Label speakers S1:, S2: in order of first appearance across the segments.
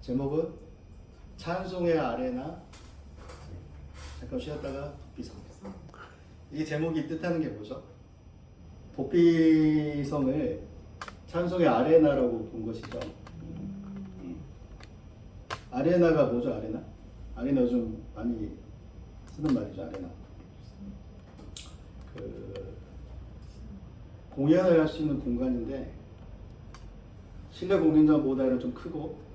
S1: 제목은 찬송의 아레나. 잠깐 쉬었다가 도피성. 이 제목이 뜻하는 게 뭐죠? 도피성을 찬송의 아레나라고 본 것이죠. 아레나가 뭐죠? 아레나? 아레나 요즘 많이 쓰는 말이죠. 아레나. 공연을 할 수 있는 공간인데 실내 공연장보다는 좀 크고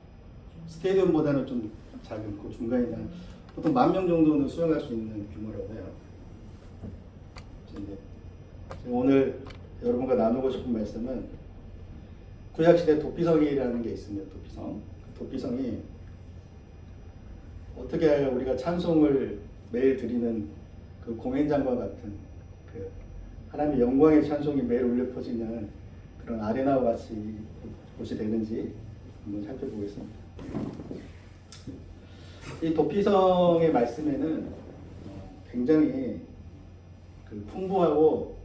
S1: 스테디움보다는 좀 작은 그 중간이나 보통 10,000명 정도는 수용할 수 있는 규모라고 해요. 오늘 여러분과 나누고 싶은 말씀은 구약시대 도피성이라는 게 있습니다. 도피성. 도피성이 어떻게 하여 우리가 찬송을 매일 드리는 그 공연장과 같은 그 하나님의 영광의 찬송이 매일 울려 퍼지는 그런 아레나와 같이 곳이 되는지 한번 살펴보겠습니다. 이 도피성의 말씀에는 굉장히 그 풍부하고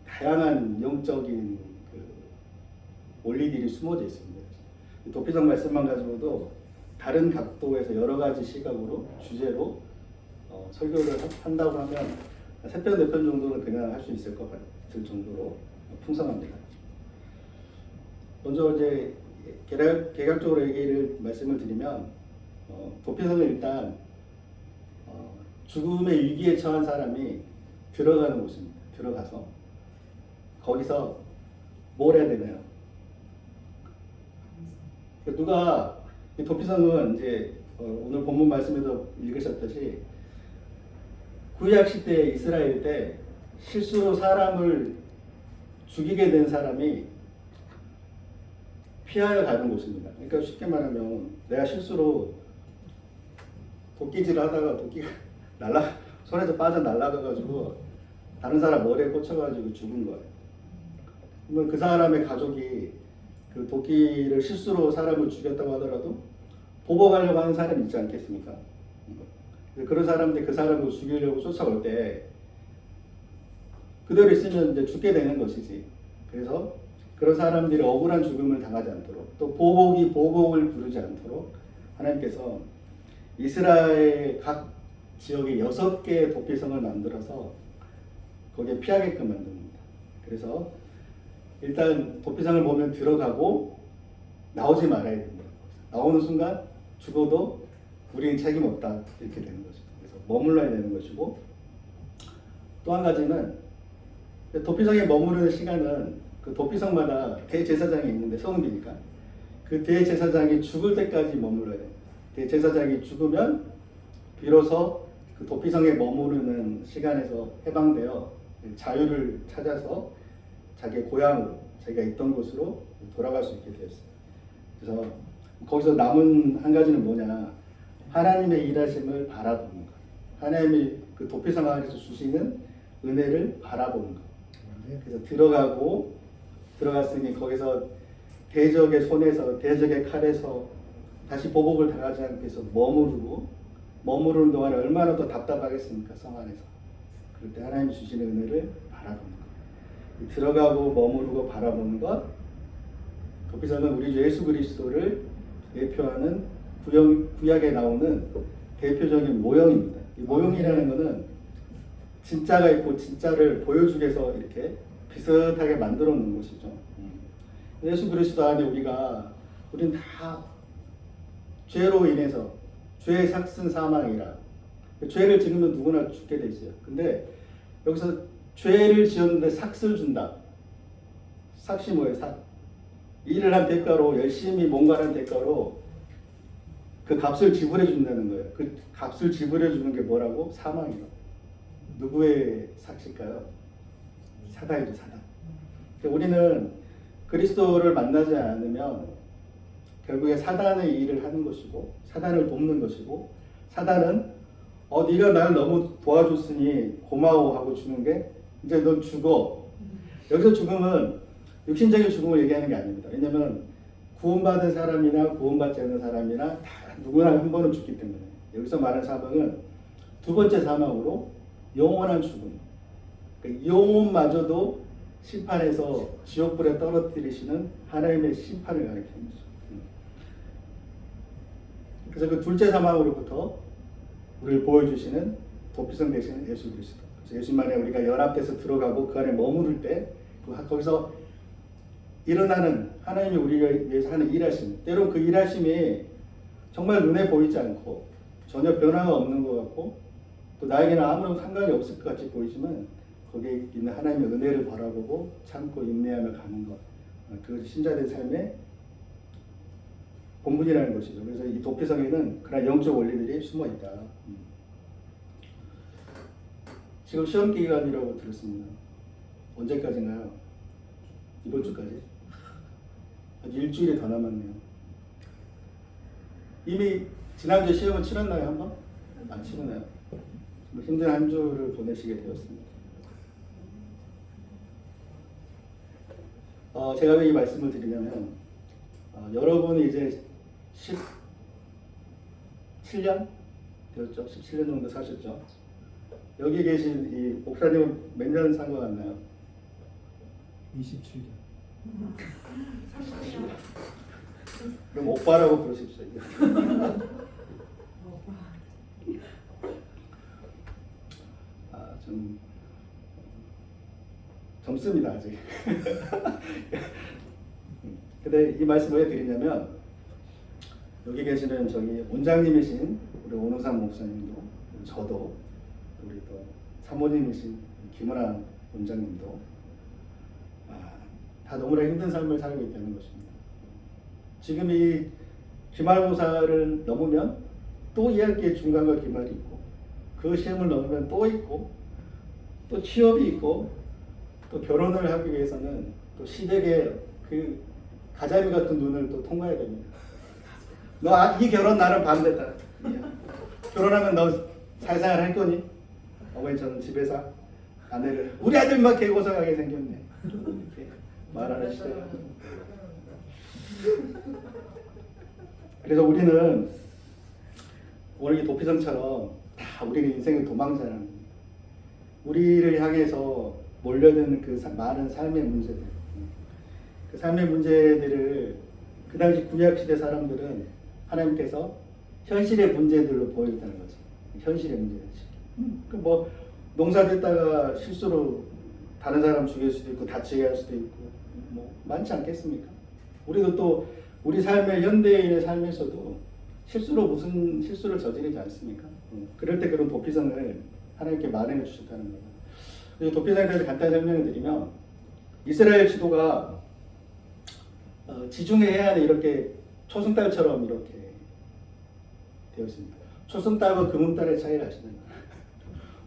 S1: 다양한 영적인 그 원리들이 숨어져 있습니다. 도피성 말씀만 가지고도 다른 각도에서 여러 가지 시각으로 주제로 설교를 한다고 하면 3편, 4편 정도는 그냥 할 수 있을 것 같을 정도로 풍성합니다. 먼저 이제 개괄적으로 말씀을 드리면 도피성은 일단 죽음의 위기에 처한 사람이 들어가는 곳입니다. 들어가서 거기서 뭘 해야 되나요? 누가 이 도피성은 이제 오늘 본문 말씀에도 읽으셨듯이 구약 시대 이스라엘 때 실수로 사람을 죽이게 된 사람이 피하여 가는 곳입니다. 그러니까 쉽게 말하면 내가 실수로 도끼질을 하다가 도끼가 손에서 빠져 날아가가지고 다른 사람 머리에 꽂혀가지고 죽은 거예요. 그러면 그 사람의 가족이 그 도끼를 실수로 사람을 죽였다고 하더라도 보복하려고 하는 사람이 있지 않겠습니까? 그런 사람들이 그 사람을 죽이려고 쫓아올 때 그대로 있으면 이제 죽게 되는 것이지. 그래서 그런 사람들이 억울한 죽음을 당하지 않도록 또 보복이 보복을 부르지 않도록 하나님께서 이스라엘 각 지역에 6개의 도피성을 만들어서 거기에 피하게끔 만듭니다. 그래서 일단 도피성을 보면 들어가고 나오지 말아야 됩니다. 나오는 순간 죽어도 우리는 책임 없다 이렇게 되는 거죠. 그래서 머물러야 되는 것이고 또 한 가지는 도피성에 머무르는 시간은 그 도피성마다 대제사장이 있는데 성읍이니까 그 대제사장이 죽을 때까지 머물러야 돼요. 대제사장이 죽으면 비로소 그 도피성에 머무르는 시간에서 해방되어 자유를 찾아서 자기의 고향으로 자기가 있던 곳으로 돌아갈 수 있게 되었어요. 그래서 거기서 남은 한 가지는 뭐냐? 하나님의 일하심을 바라보는 것. 하나님이 그 도피성 안에서 주시는 은혜를 바라보는 것. 그래서 들어갔으니 거기서 대적의 손에서 대적의 칼에서 다시 보복을 당하지 않기 위해서 머무르는 동안에 얼마나 더 답답하겠습니까? 성 안에서. 그럴 때 하나님이 주시는 은혜를 바라보는 것. 들어가고 머무르고 바라보는 것. 도피성은 우리 예수 그리스도를 대표하는 구약에 나오는 대표적인 모형입니다. 이 모형이라는 것은 진짜가 있고 진짜를 보여주기 위해서 이렇게 비슷하게 만들어 놓은 것이죠. 예수 그리스도 안에 우리는 다 죄로 인해서 죄의 삭슨 사망이라 죄를 지으면 누구나 죽게 돼 있어요. 근데 여기서 죄를 지었는데 삭을 준다. 삭이 뭐예요? 삭. 일을 한 대가로 열심히 뭔가를 한 대가로 그 값을 지불해 준다는 거예요. 그 값을 지불해 주는 게 뭐라고? 사망이요. 누구의 삭일까요? 사단이죠, 사단. 우리는 그리스도를 만나지 않으면 결국에 사단의 일을 하는 것이고 사단을 돕는 것이고 사단은 네가 나를 너무 도와줬으니 고마워하고 주는 게 이제 넌 죽어. 여기서 죽음은 육신적인 죽음을 얘기하는 게 아닙니다. 왜냐하면 구원받은 사람이나 구원받지 않는 사람이나 다 누구나 한 번은 죽기 때문에 여기서 말하는 사망은 두 번째 사망으로 영원한 죽음. 그러니까 영혼마저도 심판해서 지옥불에 떨어뜨리시는 하나님의 심판을 가리키는 거죠. 그래서 그 둘째 사망으로부터 우리를 보여주시는 도피성 대신 예수 그리스도. 그래서 예수님만에 우리가 연합돼서 들어가고 그 안에 머무를 때 거기서 일어나는 하나님이 우리를 위해서 하는 일하심. 때론 그 일하심이 정말 눈에 보이지 않고 전혀 변화가 없는 것 같고 또 나에게는 아무런 상관이 없을 것 같이 보이지만 거기에 있는 하나님의 은혜를 바라보고 참고 인내하며 가는 것. 그것이 신자된 삶의 본분이라는 것이죠. 그래서 이 도피성에는 그런 영적 원리들이 숨어 있다. 지금 시험 기간이라고 들었습니다. 언제까지인가요? 이번 주까지? 아직 일주일이 더 남았네요. 이미 지난주 시험을 치렀나요, 한번? 안 치르나요? 힘든 한 주를 보내시게 되었습니다. 제가 왜 이 말씀을 드리냐면 여러분이 이제 17년 되었죠? 17년 정도 사셨죠? 여기 계신 이 목사님은 몇 년 산 것 같나요?
S2: 27년.
S1: 그럼 오빠라고 부르십시오. 좀 젊습니다 아직. 근데 이 말씀 왜 드리냐면 여기 계시는 저기 원장님이신 우리 오노삼 목사님도 저도 우리 또 사모님이신 김은아 원장님도 다 너무나 힘든 삶을 살고 있다는 것입니다. 지금 이 기말고사를 넘으면 또 2학기에 중간과 기말이 있고 그 시험을 넘으면 또 있고 또 취업이 있고 또 결혼을 하기 위해서는 또 시댁의 그 가자미 같은 눈을 또 통과해야 됩니다. 너 이 결혼 나는 반대다. 결혼하면 너 사회생활 할 거니? 어머니 저는 집에서 아내를 우리 아들만 개고생하게 생겼네. 이렇게 말하는 시대. 그래서 우리는 오늘 이 도피성처럼 다 우리는 인생의 도망자라는 거예요. 우리를 향해서 몰려드는 그 많은 삶의 문제들, 그 삶의 문제들을 그 당시 구약시대 사람들은 하나님께서 현실의 문제들로 보여줬다는 거죠. 현실의 문제들. 뭐 농사짓다가 실수로 다른 사람 죽일 수도 있고 다치게 할 수도 있고 뭐 많지 않겠습니까? 우리도 또 우리 삶의 현대인의 삶에서도 실수로 무슨 실수를 저지르지 않습니까? 그럴 때 그런 도피성을 하나님께 마련해 주셨다는 거예요. 도피성에 대해서 간단히 설명을 드리면 이스라엘 지도가 지중해 해안에 이렇게 초승달처럼 이렇게 되어 있습니다. 초승달과 금음달의 차이를 아시나요?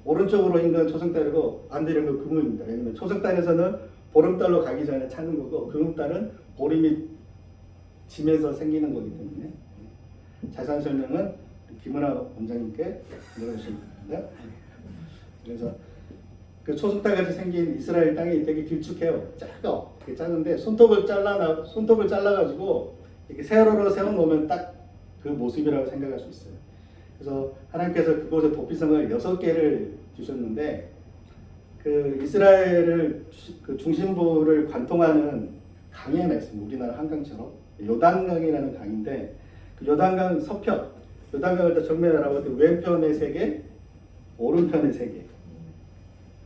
S1: 오른쪽으로 있는 초승달이고 반대로 있는 금음입니다. 왜냐하면 초승달에서는 보름달로 가기 전에 찾는 거고 금음달은 보름이 지면서 생기는 거기 때문에 자세한 설명은 김은아 원장님께 물어주십니다. 그래서 그 초승달같이 생긴 이스라엘 땅이 되게 길쭉해요. 되게 작은데 손톱을 잘라가지고 이렇게 세로로 세워놓으면 딱 그 모습이라고 생각할 수 있어요. 그래서 하나님께서 그곳에 도피성을 6개를 주셨는데 그 이스라엘을 그 중심부를 관통하는 강이 하나 있습니다. 우리나라 한강처럼 요단강이라는 강인데 그 요단강 서편, 요단강을 정면에 알아볼 때 왼편에 3개, 오른편에 3개.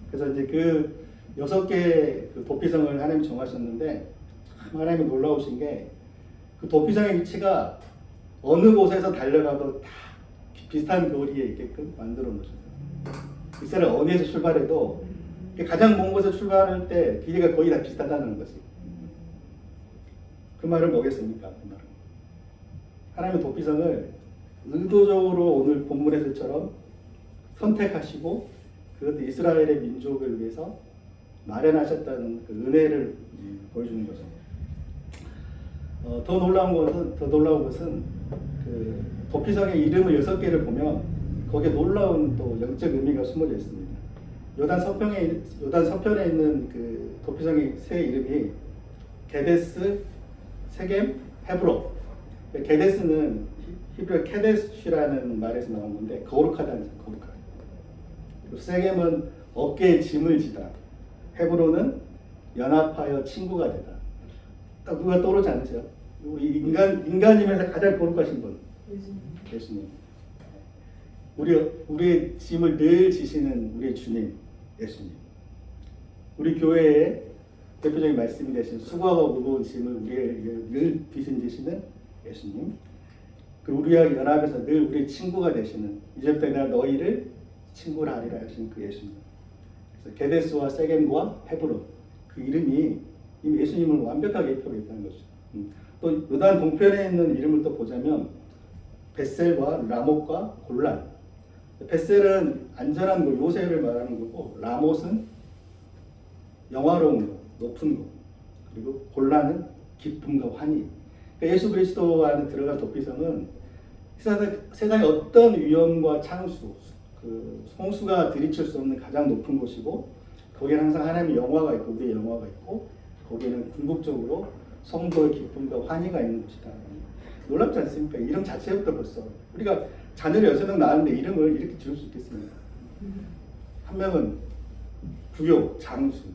S1: 그래서 이제 그 6개의 그 도피성을 하나님이 정하셨는데 참 하나님이 놀라우신 게 그 도피성의 위치가 어느 곳에서 달려가도 다 비슷한 거리에 있게끔 만들어 놓으셨어요. 이스라엘 어디에서 출발해도 가장 먼 곳에 출발할 때 길이가 거의 다 비슷하다는 것이. 그 말은 뭐겠습니까? 그 말은 하나님의 도피성을 의도적으로 오늘 본문에서처럼 선택하시고 그것도 이스라엘의 민족을 위해서 마련하셨다는 그 은혜를 보여주는 거죠. 더 놀라운 것은 그 도피성의 이름을 6개를 보면 거기에 놀라운 또 영적 의미가 숨어져 있습니다. 요단 서편에 있는 그 도피성의 세 이름이 게데스, 세겜, 헤브론. 게데스는 히브리 케데스라는 말에서 나온 건데 거룩하다는 뜻, 거룩하다. 세겜은 어깨에 짐을 지다. 헤브론은 연합하여 친구가 되다. 딱 누가 떠오르지 않으세요? 우리 인간이면서 가장 거룩하신 분. 예수님. 우리의 짐을 늘 지시는 우리의 주님, 예수님. 우리 교회의 대표적인 말씀이 되신 수고하고 무거운 짐을 우리에게 늘 빚으시는 예수님. 그리고 우리와 연합해서 늘 우리의 친구가 되시는, 이제부터 내가 너희를 친구라 하리라 하신 그 예수님. 그래서 게데스와 세겜과 헤브론, 그 이름이 이미 예수님을 완벽하게 입혀고 있다는 거죠. 또 요단 동편에 있는 이름을 또 보자면 벳셀과 라못과 골란. 벳셀은 안전한 곳, 요새를 말하는 거고, 라못은 영화로운 것, 높은 것, 그리고 골란은 기쁨과 환희. 그러니까 예수 그리스도 안에 들어간 도피성은 세상의 어떤 위험과 창수, 그 홍수가 들이칠 수 없는 가장 높은 곳이고, 거기에는 항상 하나님의 영화가 있고 우리의 영화가 있고, 거기에는 궁극적으로 성도의 기쁨과 환희가 있는 곳이다. 놀랍지 않습니까? 이름 자체부터 벌써 우리가 자녀를 6명 낳았는데 이름을 이렇게 지을 수 있겠습니까? 한 명은 부요, 장수,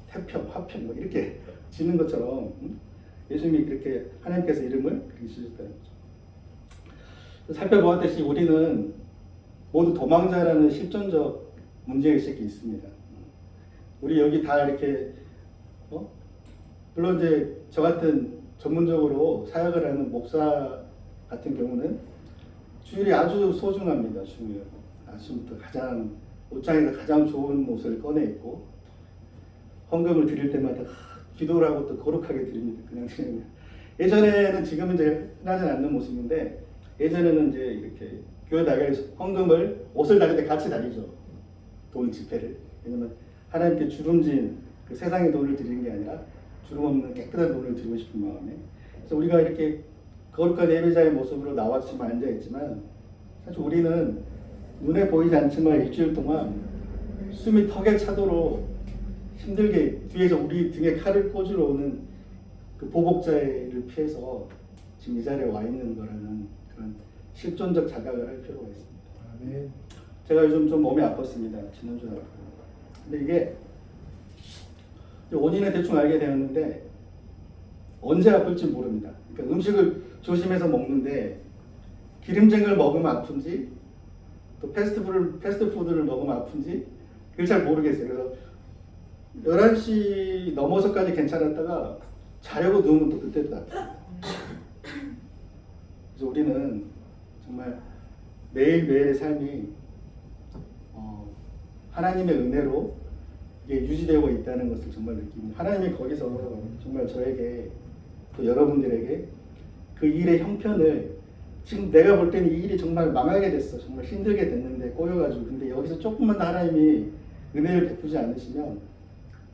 S1: 태평, 화평 뭐 이렇게 지는 것처럼 예수님이 그렇게 하나님께서 이름을 그렇게 지으셨다는 거죠. 살펴보았듯이 우리는 모두 도망자라는 실존적 문제의식이 있습니다. 우리 여기 다 이렇게 물론 이제 저 같은 전문적으로 사역을 하는 목사 같은 경우는 주일이 아주 소중합니다. 주일 아침부터 가장 옷장에서 가장 좋은 옷을 꺼내 입고 헌금을 드릴 때마다 기도를 하고 또 거룩하게 드립니다. 그냥 예전에는 지금은 이제 흔하지 않는 모습인데, 예전에는 이제 이렇게 교회 나가서 헌금을 옷을 다닐 때 같이 다니죠. 돈 지폐를. 왜냐면 하나님께 주름진 그 세상의 돈을 드리는 게 아니라 주름 없는 깨끗한 돈을 드리고 싶은 마음에. 그래서 우리가 이렇게 거룩한 예배자의 모습으로 나왔지만 앉아있지만, 사실 우리는 눈에 보이지 않지만 일주일 동안 숨이 턱에 차도록 힘들게 뒤에서 우리 등에 칼을 꽂으러 오는 그 보복자를 피해서 지금 이 자리에 와 있는 거라는 그런 실존적 자각을 할 필요가 있습니다.
S2: 아멘.
S1: 제가 요즘 좀 몸이 아팠습니다. 지난주에 아프고. 근데 이게 원인을 대충 알게 되었는데 언제 아플지 모릅니다. 그러니까 음식을 조심해서 먹는데 기름진 걸 먹으면 아픈지, 또 패스트푸드를 먹으면 아픈지 그걸 잘 모르겠어요. 그래서 11시 넘어서까지 괜찮았다가 자려고 누우면 또 그때 또 아프다. 그래서 우리는 정말 매일매일의 삶이 하나님의 은혜로 이게 유지되고 있다는 것을 정말 느낍니다. 하나님이 거기서 정말 저에게 또 여러분들에게 그 일의 형편을, 지금 내가 볼 때는 이 일이 정말 망하게 됐어, 정말 힘들게 됐는데 꼬여가지고, 근데 여기서 조금만 더 하나님이 은혜를 베푸지 않으시면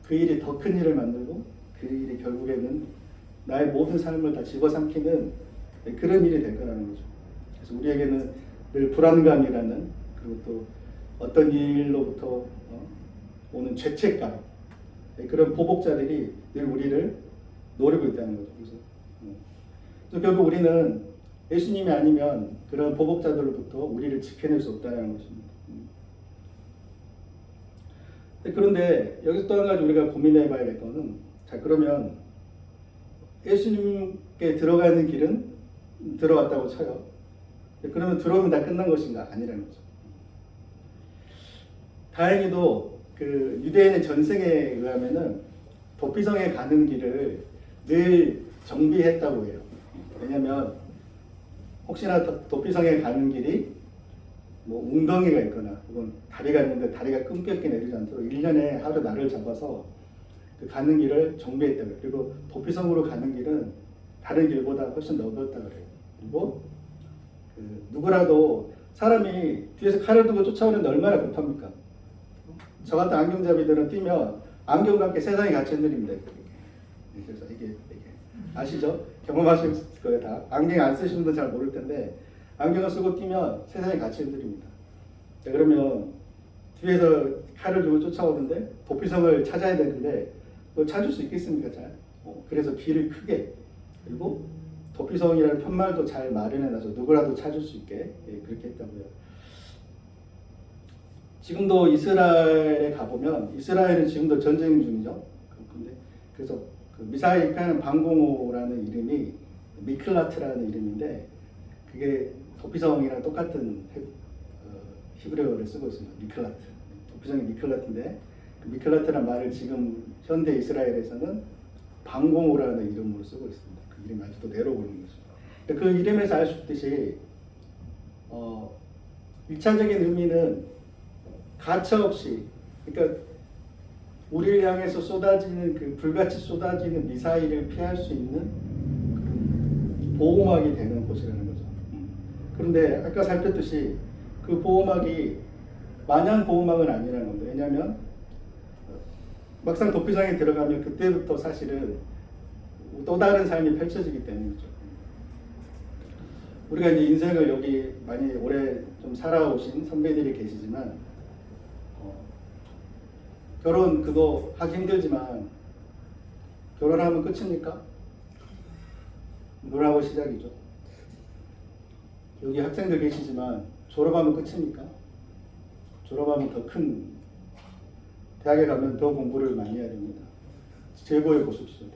S1: 그 일이 더 큰 일을 만들고 그 일이 결국에는 나의 모든 삶을 다 집어삼키는 그런 일이 될 거라는 거죠. 그래서 우리에게는 늘 불안감이라는, 그리고 또 어떤 일로부터 오는 죄책감, 그런 보복자들이 늘 우리를 노리고 있다는 거죠. 그래서 결국 우리는 예수님이 아니면 그런 보복자들로부터 우리를 지켜낼 수 없다는 것입니다. 그런데 여기서 또 한 가지 우리가 고민해 봐야 될 거는, 자 그러면 예수님께 들어가는 길은 들어왔다고 쳐요. 그러면 들어오면 다 끝난 것인가? 아니라는 거죠. 다행히도 그 유대인의 전승에 의하면은 도피성에 가는 길을 늘 정비했다고 해요. 왜냐하면 혹시나 도피성에 가는 길이 뭐 웅덩이가 있거나 혹은 다리가 있는데 다리가 끊겼게 내리지 않도록 1년에 하루 날을 잡아서 그 가는 길을 정비했다고요. 그리고 도피성으로 가는 길은 다른 길보다 훨씬 넓었다고 그래요. 그리고 누구라도 사람이 뒤에서 칼을 들고 쫓아오는데 얼마나 급합니까? 저 같은 안경잡이들은 뛰면 안경과 함께 세상이 같이 흔들립니다. 그래서 이게 아시죠? 경험하실 거예요. 다 안경 안 쓰시는 분들 잘 모를 텐데 안경을 쓰고 뛰면 세상이 같이 흔들립니다. 자, 그러면 뒤에서 칼을 들고 쫓아오는데 도피성을 찾아야 되는데 그걸 찾을 수 있겠습니까? 잘? 그래서 길을 크게, 그리고 도피성이라는 편말도 잘 마련해놔서 누구라도 찾을 수 있게 그렇게 했다고요. 지금도 이스라엘에 가보면, 이스라엘은 지금도 전쟁 중이죠. 그래서 그 미사일하는 방공호라는 이름이 미클라트라는 이름인데, 그게 도피성이랑 똑같은 히브리어를 쓰고 있습니다. 미클라트. 도피성이 미클라트인데 그 미클라트란 말을 지금 현대 이스라엘에서는 방공호라는 이름으로 쓰고 있습니다. 그 이름이 아직도 내려오는 거죠. 그 이름에서 알 수 있듯이 1차적인 의미는 가차없이, 그러니까 우리를 향해서 쏟아지는 그 불같이 쏟아지는 미사일을 피할 수 있는 보호막이 되는 곳이라는 거죠. 그런데 아까 살폈듯이 그 보호막이 마냥 보호막은 아니라는 겁니다. 왜냐하면 막상 도피성에 들어가면 그때부터 사실은 또 다른 삶이 펼쳐지기 때문이죠. 우리가 이제 인생을 여기 많이 오래 좀 살아오신 선배들이 계시지만 결혼 그거 하기 힘들지만 결혼하면 끝입니까? 놀라고 시작이죠. 여기 학생들 계시지만 졸업하면 끝입니까? 졸업하면 더 큰 대학에 가면 더 공부를 많이 해야 됩니다. 제보해 보십시오.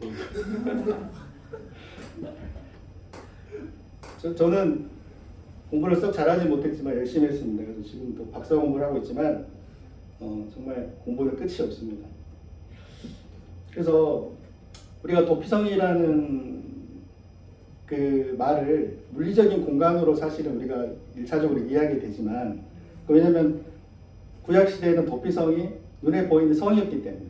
S1: 저는 공부를 썩 잘하지 못했지만 열심히 했습니다. 그래서 지금도 박사 공부를 하고 있지만 정말 공부는 끝이 없습니다. 그래서 우리가 도피성이라는 그 말을 물리적인 공간으로 사실은 우리가 1차적으로 이해하게 되지만, 왜냐하면 구약시대에는 도피성이 눈에 보이는 성이었기 때문에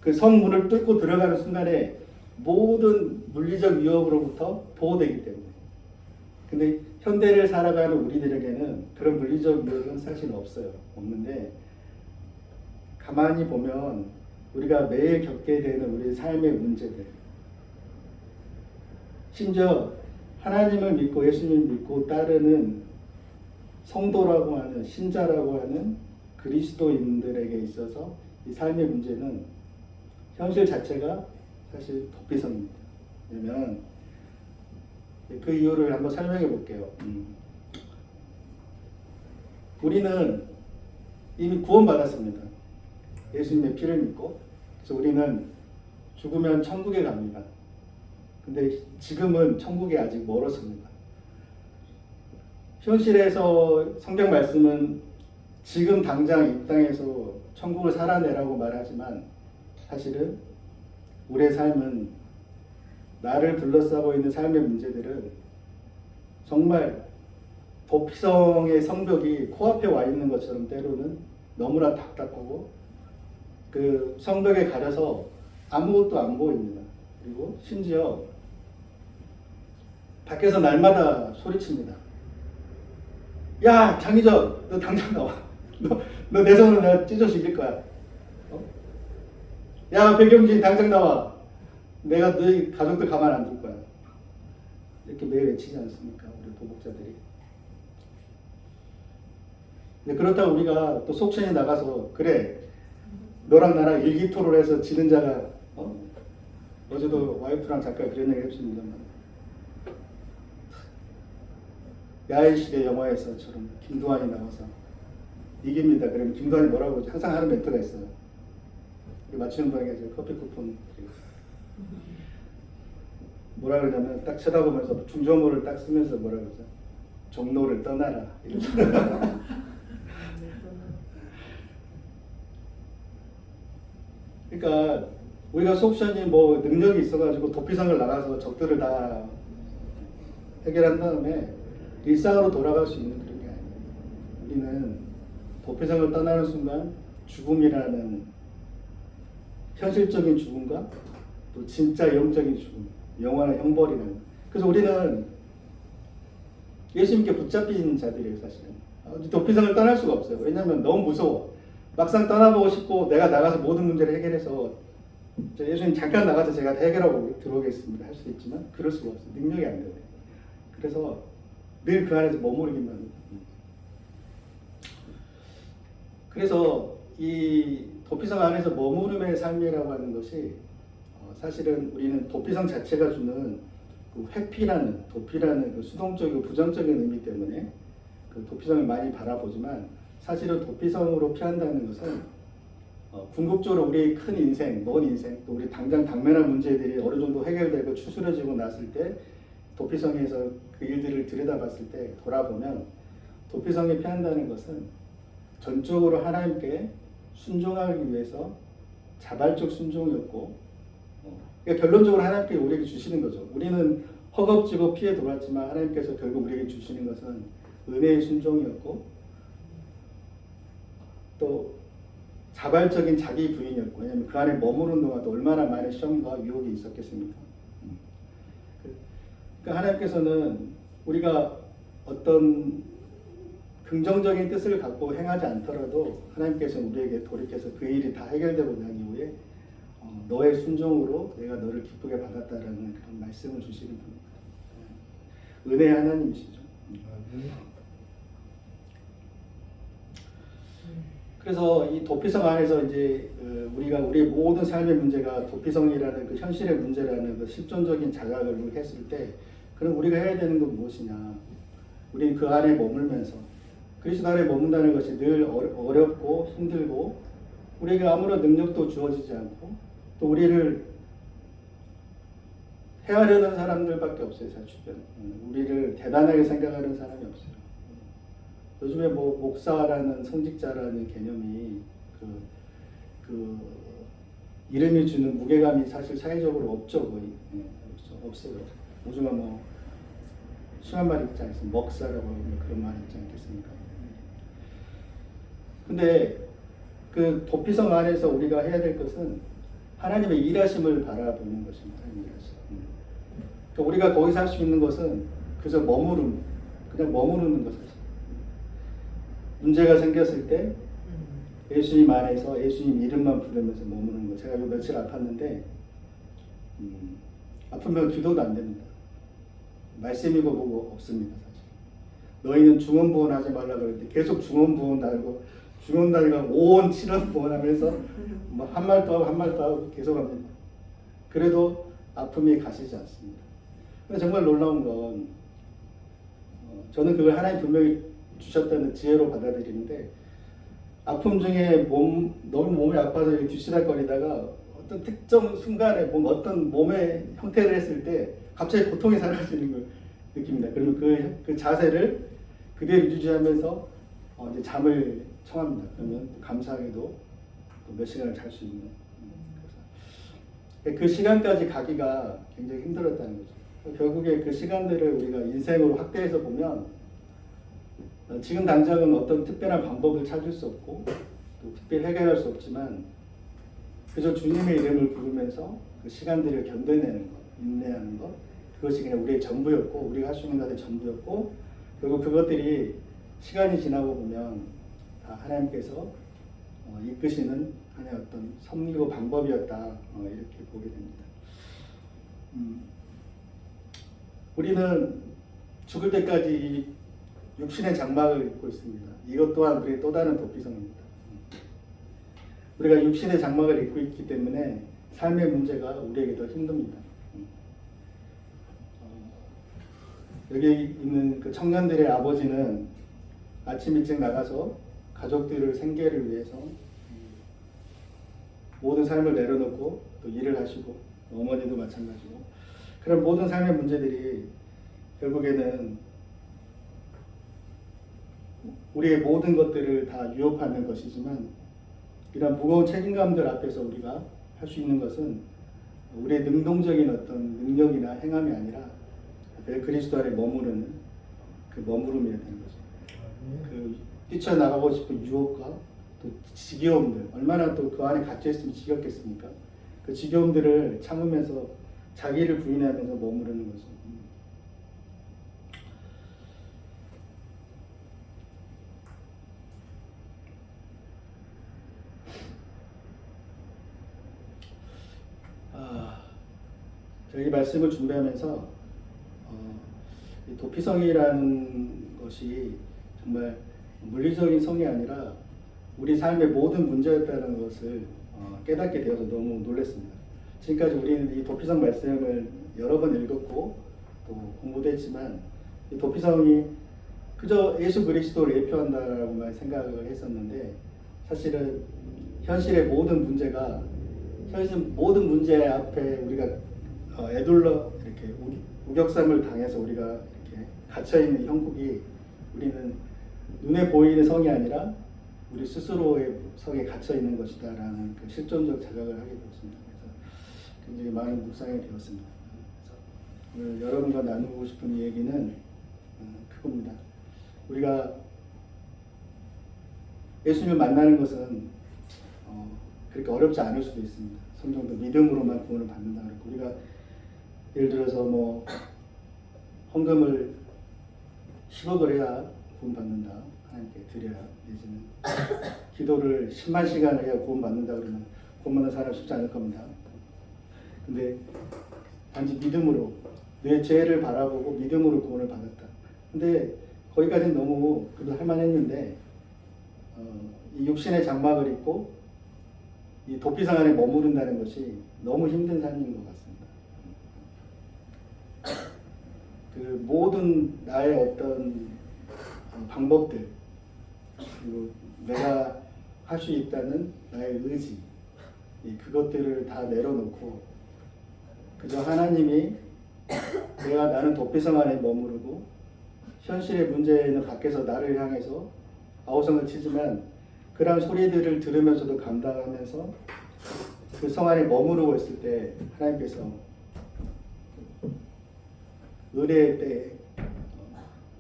S1: 그 성문을 뚫고 들어가는 순간에 모든 물리적 위협으로부터 보호되기 때문에. 근데 현대를 살아가는 우리들에게는 그런 물리적 위협은 사실 없어요. 없는데 가만히 보면 우리가 매일 겪게 되는 우리 삶의 문제들, 심지어 하나님을 믿고 예수님을 믿고 따르는 성도라고 하는 신자라고 하는 그리스도인들에게 있어서 이 삶의 문제는 현실 자체가 사실 도피성입니다. 왜냐면 그 이유를 한번 설명해 볼게요. 우리는 이미 구원받았습니다. 예수님의 피를 믿고. 그래서 우리는 죽으면 천국에 갑니다. 근데 지금은 천국에 아직 멀었습니다. 현실에서 성경 말씀은 지금 당장 이 땅에서 천국을 살아내라고 말하지만 사실은 우리의 삶은, 나를 둘러싸고 있는 삶의 문제들은 정말 도피성의 성벽이 코앞에 와 있는 것처럼 때로는 너무나 답답하고 그 성벽에 가려서 아무것도 안 보입니다. 그리고 심지어 밖에서 날마다 소리칩니다. 야, 장희정, 너 당장 나와. 너 내 손으로 내가 찢어 죽일 거야. 야, 백영진, 당장 나와. 내가 너희 가족들 가만 안 둘 거야. 이렇게 매일 외치지 않습니까? 우리 도복자들이. 근데 그렇다고 우리가 또 속천에 나가서, 그래, 너랑 나랑 일기토를 해서 지는 자가, 어제도 와이프랑 잠깐 그런 얘기 했습니다만, 야인시대 영화에서처럼 김두한이 나와서 이깁니다. 그러면 김두한이 뭐라고 하지? 항상 하는 멘트가 있어요. 맞추는 분에게 커피 쿠폰 드리고. 뭐라 그러냐면 딱 쳐다보면서 중조모를 딱 쓰면서 뭐라 그러죠? 종로를 떠나라. 그러니까 우리가 속션이 뭐 능력이 있어가지고 도피성을 나가서 적들을 다 해결한 다음에 일상으로 돌아갈 수 있는 그런 게 아니에요. 우리는 도피성을 떠나는 순간 죽음이라는 현실적인 죽음과 또 진짜 영적인 죽음, 영원한 형벌이라는. 그래서 우리는 예수님께 붙잡힌 자들이에요, 사실은. 도피성을 떠날 수가 없어요. 왜냐하면 너무 무서워. 막상 떠나보고 싶고 내가 나가서 모든 문제를 해결해서 예수님 잠깐 나가서 제가 해결하고 들어오겠습니다 할 수 있지만 그럴 수가 없어요. 능력이 안 돼요. 그래서 늘 그 안에서 머무르기만 합니다. 그래서 이 도피성 안에서 머무름의 삶이라고 하는 것이 사실은 우리는 도피성 자체가 주는 그 회피라는, 도피라는 그 수동적이고 부정적인 의미 때문에 그 도피성을 많이 바라보지만, 사실은 도피성으로 피한다는 것은 궁극적으로 우리의 큰 인생, 먼 인생, 또 우리 당장 당면한 문제들이 어느 정도 해결되고 추스려지고 났을 때 도피성에서 그 일들을 들여다봤을 때 돌아보면 도피성에 피한다는 것은 전적으로 하나님께 순종하기 위해서 자발적 순종이었고, 그러니까 결론적으로 하나님께 우리에게 주시는 거죠. 우리는 허겁지겁 피해 돌았지만 하나님께서 결국 우리에게 주시는 것은 은혜의 순종이었고, 또 자발적인 자기 부인이었고, 왜냐하면 그 안에 머무르는 동안도 얼마나 많은 시험과 유혹이 있었겠습니까? 그러니까 하나님께서는 우리가 어떤 긍정적인 뜻을 갖고 행하지 않더라도 하나님께서 우리에게 돌이켜서 그 일이 다 해결되고 난 이후에 너의 순종으로 내가 너를 기쁘게 받았다라는 그런 말씀을 주시는 분입니다. 은혜의 하나님이시죠. 그래서 이 도피성 안에서 이제 우리가 우리의 모든 삶의 문제가 도피성이라는 그 현실의 문제라는 그 실존적인 자각을 했을 때, 그럼 우리가 해야 되는 건 무엇이냐? 우리는 그 안에 머물면서 그리스도 안에 머문다는 것이 늘 어렵고 힘들고 우리에게 아무런 능력도 주어지지 않고 또 우리를 헤아려는 사람들밖에 없어요. 사실 주변. 우리를 대단하게 생각하는 사람이 없어요. 요즘에 뭐 목사라는 성직자라는 개념이 그 이름이 주는 무게감이 사실 사회적으로 없죠. 거의 없어요. 요즘은 뭐 심한 말이 있지 않습니까? 먹사라고 하는 그런 말이 있지 않겠습니까? 근데 그 도피성 안에서 우리가 해야 될 것은 하나님의 일하심을 바라보는 것입니다. 하나님의 일하심. 그러니까 우리가 거기서 할 수 있는 것은 그저 그냥 머무르는 것이죠. 문제가 생겼을 때 예수님 안에서 예수님 이름만 부르면서 머무르는 거. 제가 요 며칠 아팠는데 아프면 기도도 안 됩니다. 말씀이고 뭐고 없습니다. 사실. 너희는 중언부언하지 말라 그랬는데 계속 중언부언 달고 중언다리가 5원 7원 부언하면서 뭐 한 말도 하고 한 말도 하고 계속합니다. 그래도 아픔이 가시지 않습니다. 근데 정말 놀라운 건 저는 그걸 하나님 분명히 주셨다는 지혜로 받아들이는데, 아픔 중에 너무 몸이 아파서 뒤시락거리다가 어떤 특정 순간에 어떤 몸의 형태를 했을 때 갑자기 고통이 사라지는 걸 느낍니다. 그러면 그 자세를 그대로 유지하면서 이제 잠을 청합니다. 그러면 감사하게도 몇 시간을 잘 수 있는. 그 시간까지 가기가 굉장히 힘들었다는 거죠. 결국에 그 시간들을 우리가 인생으로 확대해서 보면 지금 당장은 어떤 특별한 방법을 찾을 수 없고 또 특별히 해결할 수 없지만 그저 주님의 이름을 부르면서 그 시간들을 견뎌내는 것, 인내하는 것, 그것이 그냥 우리의 전부였고 우리가 할 수 있는 것의 전부였고, 결국 그것들이 시간이 지나고 보면 다 하나님께서 이끄시는 하나의 어떤 섭리고 방법이었다, 이렇게 보게 됩니다. 우리는 죽을 때까지 이 육신의 장막을 입고 있습니다. 이것 또한 우리의 또 다른 도피성입니다. 우리가 육신의 장막을 입고 있기 때문에 삶의 문제가 우리에게 더 힘듭니다. 여기 있는 그 청년들의 아버지는 아침 일찍 나가서 가족들을 생계를 위해서 모든 삶을 내려놓고 또 일을 하시고, 어머니도 마찬가지고, 그런 모든 삶의 문제들이 결국에는 우리의 모든 것들을 다 위협하는 것이지만, 이런 무거운 책임감들 앞에서 우리가 할 수 있는 것은 우리의 능동적인 어떤 능력이나 행함이 아니라 그리스도 안에 머무르는 그 머무름이어야 되는 거죠. 그 뛰쳐나가고 싶은 유혹과 또 지겨움들, 얼마나 또 그 안에 갇혀있으면 지겹겠습니까? 그 지겨움들을 참으면서 자기를 부인하면서 머무르는 거죠. 저희 말씀을 준비하면서 이 도피성이라는 것이 정말 물리적인 성이 아니라 우리 삶의 모든 문제였다는 것을 깨닫게 되어서 너무 놀랐습니다. 지금까지 우리는 이 도피성 말씀을 여러 번 읽었고 또 공부도 했지만, 이 도피성이 그저 예수 그리스도를 예표한다라고만 생각을 했었는데, 사실은 현실의 모든 문제가, 현실 모든 문제 앞에 우리가 애둘러 이렇게 우격삼을 당해서 우리가 이렇게 갇혀있는 형국이 우리는 눈에 보이는 성이 아니라 우리 스스로의 성에 갇혀있는 것이다라는 그 실존적 자각을 하게 되었습니다. 그래서 굉장히 많은 묵상이 되었습니다. 그래서 오늘 여러분과 나누고 싶은 이 얘기는 그겁니다. 우리가 예수님을 만나는 것은 그렇게 어렵지 않을 수도 있습니다. 성경도 믿음으로만 구원을 받는다 그랬고, 우리가 예를 들어서 뭐 헌금을 10억을 해야 구원받는다, 하나님께 드려야, 내지는 기도를 10만 시간을 해야 구원받는다 그러면 구원받는 사람 쉽지 않을 겁니다. 근데 단지 믿음으로 내 죄를 바라보고 믿음으로 구원을 받았다. 근데 거기까지는 너무 그래도 할만했는데 이 육신의 장막을 입고 이 도피성 안에 머무른다는 것이 너무 힘든 삶인 것 같습니다. 그 모든 나의 어떤 방법들, 그리고 내가 할 수 있다는 나의 의지, 그것들을 다 내려놓고 그저 하나님이 나는 도피성 안에 머무르고 현실의 문제는 밖에서 나를 향해서 아우성을 치지만 그런 소리들을 들으면서도 감당하면서 그 성 안에 머무르고 있을 때 하나님께서 의뢰의 때에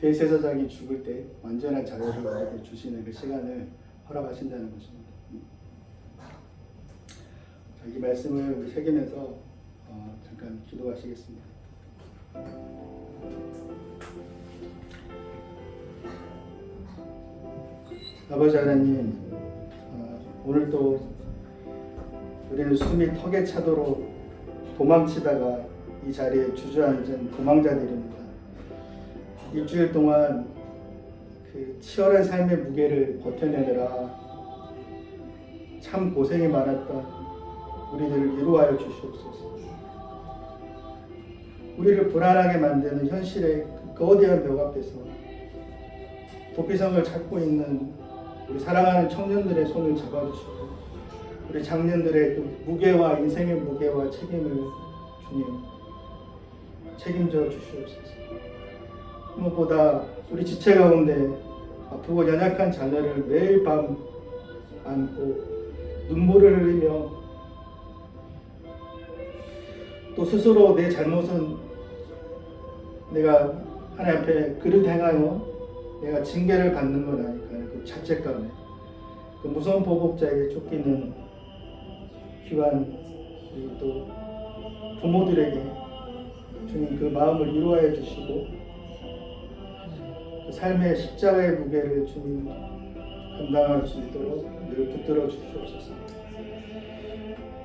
S1: 대제사장이 죽을 때 완전한 자유를 우리에게 주시는 그 시간을 허락하신다는 것입니다. 자, 이 말씀을 우리 새기면서 잠깐 기도하시겠습니다. 아버지 하나님, 오늘 또 우리는 숨이 턱에 차도록 도망치다가 이 자리에 주저앉은 도망자들입니다. 일주일 동안 그 치열한 삶의 무게를 버텨내느라 참 고생이 많았던 우리들을 위로하여 주시옵소서. 우리를 불안하게 만드는 현실의 그 거대한 벽 앞에서 도피성을 찾고 있는 우리 사랑하는 청년들의 손을 잡아주시고, 우리 장년들의 그 무게와 인생의 무게와 책임을 주님 책임져 주시옵소서. 무엇보다 우리 지체 가운데 아프고 연약한 자녀를 매일 밤 안고 눈물을 흘리며 또 스스로 내 잘못은 내가 하나님 앞에 그릇 행하여 내가 징계를 받는 건 아닐까, 그 자책감에 그 무서운 보복자에게 쫓기는 귀한, 그리고 또 부모들에게 주님 그 마음을 위로하여 주시고 그 삶의 십자가의 무게를 주님 감당할 수 있도록 늘 붙들어 주시옵소서.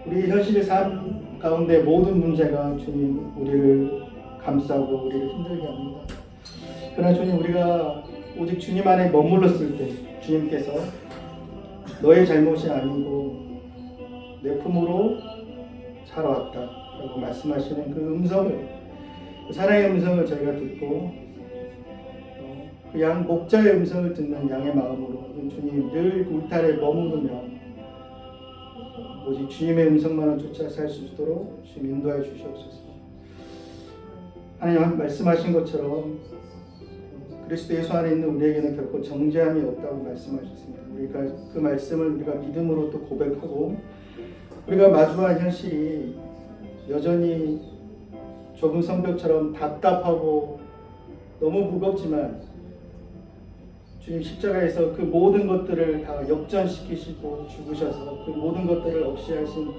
S1: 우리 현실의 삶 가운데 모든 문제가 주님 우리를 감싸고 우리를 힘들게 합니다. 그러나 주님, 우리가 오직 주님 안에 머물렀을 때 주님께서 너의 잘못이 아니고 내 품으로 살아왔다 라고 말씀하시는 그 음성을, 그 사랑의 음성을 저희가 듣고 그 양 목자의 음성을 듣는 양의 마음으로 주님 늘 울타리에 머무르며 오직 주님의 음성만을 쫓아 살 수 있도록 주님 인도하여 주시옵소서. 하나님 말씀하신 것처럼 그리스도 예수 안에 있는 우리에게는 결코 정죄함이 없다고 말씀하셨습니다. 우리가 그 말씀을 우리가 믿음으로 또 고백하고, 우리가 마주한 현실이 여전히 좁은 성벽처럼 답답하고 너무 무겁지만 주님 십자가에서 그 모든 것들을 다 역전시키시고 죽으셔서 그 모든 것들을 없이 하신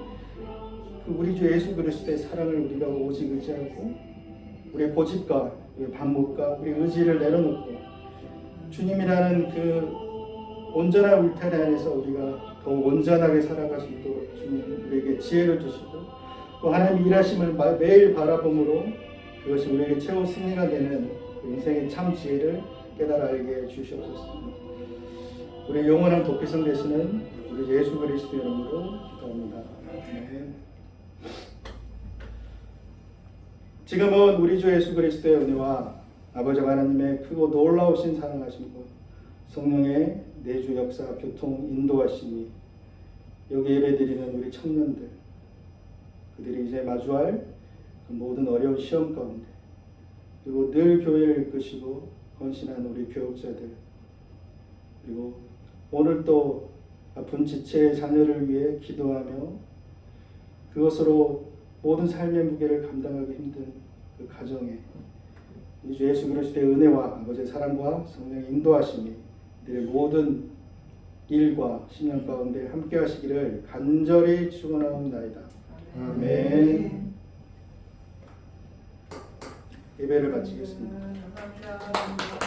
S1: 그 우리 주 예수 그리스도의 사랑을 우리가 오직 의지하고 우리의 고집과 우리의 방법과 우리의 의지를 내려놓고 주님이라는 그 온전한 울타리 안에서 우리가 더 온전하게 살아갈 수 있도록 주님 우리에게 지혜를 주시고, 또 하나님의 일하심을 매일 바라봄으로 그것이 우리에게 최후 승리가 되는 그 인생의 참 지혜를 깨달아 알게 주시옵소서. 우리 영원한 도피성 되시는 우리 예수 그리스도 이름으로 기도합니다. 아멘. 지금은 우리 주 예수 그리스도의 은혜와 아버지 하나님의 크고 놀라우신 사랑하심과 성령의 내주 역사 교통 인도하심이 여기 예배드리는 우리 청년들, 그들이 이제 마주할 그 모든 어려운 시험 가운데 그리고 늘 교회를 이끄시고 헌신한 우리 교육자들, 그리고 오늘 또 아픈 지체의 자녀를 위해 기도하며 그것으로 모든 삶의 무게를 감당하기 힘든 그 가정에 우리 주 예수 그리스도의 은혜와 아버지의 사랑과 성령의 인도하심이 늘 모든 일과 신앙 가운데 함께 하시기를 간절히 축원하옵나이다. 아멘. 예배를 마치겠습니다.
S2: 감사합니다.